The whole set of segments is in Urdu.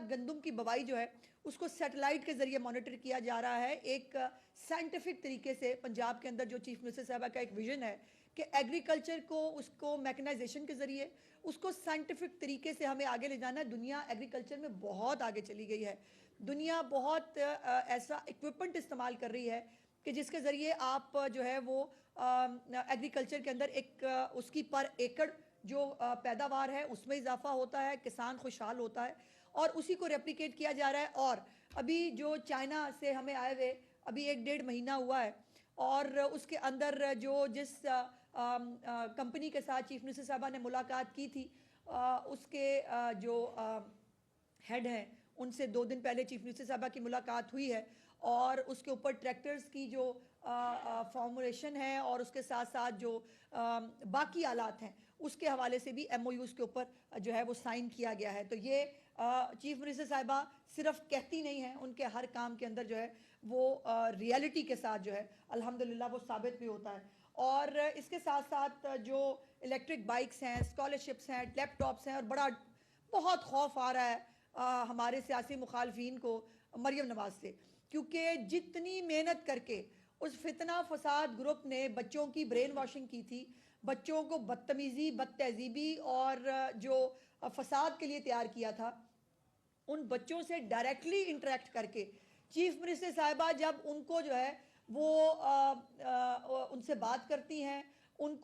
گندم کی بوائی جو ہے اس کو سیٹلائٹ کے ذریعے مانیٹر کیا جا رہا ہے. ایک سائنٹیفک طریقے سے پنجاب کے اندر جو چیف منسٹر صاحبہ کا ایک ویژن ہے کہ ایگریکلچر کو اس کو میکنائزیشن کے ذریعے اس کو سائنٹیفک طریقے سے ہمیں آگے لے جانا ہے. دنیا ایگریکلچر میں بہت آگے چلی گئی ہے. دنیا بہت ایسا اکوپمنٹ استعمال کر رہی ہے کہ جس کے ذریعے آپ جو ہے وہ ایگریکلچر کے اندر ایک اس کی پر ایکڑ جو پیداوار ہے اس میں اضافہ ہوتا ہے, کسان خوشحال ہوتا ہے اور اسی کو ریپلیکیٹ کیا جا رہا ہے. اور ابھی جو چائنا سے ہمیں آئے ہوئے ابھی 1-1.5 مہینہ ہوا ہے اور اس کے اندر جو جس کمپنی کے ساتھ چیف منسٹر صاحبہ نے ملاقات کی تھی اس کے جو ہیڈ ہیں ان سے 2 دن پہلے چیف منسٹر صاحبہ کی ملاقات ہوئی ہے اور اس کے اوپر ٹریکٹرز کی جو فارمولیشن ہے اور اس کے ساتھ ساتھ جو باقی آلات ہیں اس کے حوالے سے بھی ایم او یوز کے اوپر جو ہے وہ سائن کیا گیا ہے. تو یہ چیف منسٹر صاحبہ صرف کہتی نہیں ہیں, ان کے ہر کام کے اندر جو ہے وہ ریالٹی کے ساتھ جو ہے الحمدللہ وہ ثابت بھی ہوتا ہے. اور اس کے ساتھ ساتھ جو الیکٹرک بائکس ہیں, اسکالرشپس ہیں, لیپ ٹاپس ہیں, اور بہت خوف آ رہا ہے ہمارے سیاسی مخالفین کو مریم نواز سے, کیونکہ جتنی محنت کر کے اس فتنہ فساد گروپ نے بچوں کی برین واشنگ کی تھی, بچوں کو بدتمیزی, بد تہذیبی اور جو فساد کے لیے تیار کیا تھا, ان بچوں سے ڈائریکٹلی انٹریکٹ کر کے چیف منسٹر صاحبہ جب ان کو جو ہے وہ ان سے بات کرتی ہیں, ان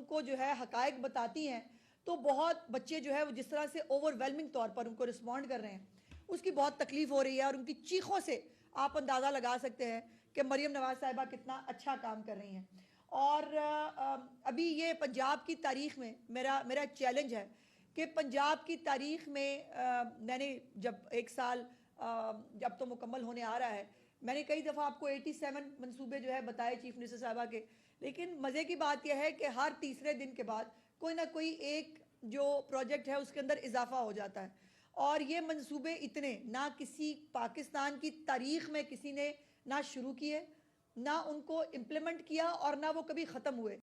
کو جو ہے حقائق بتاتی ہیں, تو بہت بچے جو ہے وہ جس طرح سے اوور ویلمنگ طور پر ان کو رسپونڈ کر رہے ہیں اس کی بہت تکلیف ہو رہی ہے. اور ان کی چیخوں سے آپ اندازہ لگا سکتے ہیں کہ مریم نواز صاحبہ کتنا اچھا کام کر رہی ہیں. اور ابھی یہ پنجاب کی تاریخ میں میرا چیلنج ہے کہ پنجاب کی تاریخ میں میں نے جب 1 سال جب تو مکمل ہونے آ رہا ہے, میں نے کئی دفعہ آپ کو 87 منصوبے جو ہے بتائے چیف منسٹر صاحبہ کے, لیکن مزے کی بات یہ ہے کہ ہر تیسرے دن کے بعد کوئی نہ کوئی ایک جو پروجیکٹ ہے اس کے اندر اضافہ ہو جاتا ہے. اور یہ منصوبے اتنے نہ کسی پاکستان کی تاریخ میں کسی نے نہ شروع کیے, نہ ان کو امپلیمنٹ کیا, اور نہ وہ کبھی ختم ہوئے.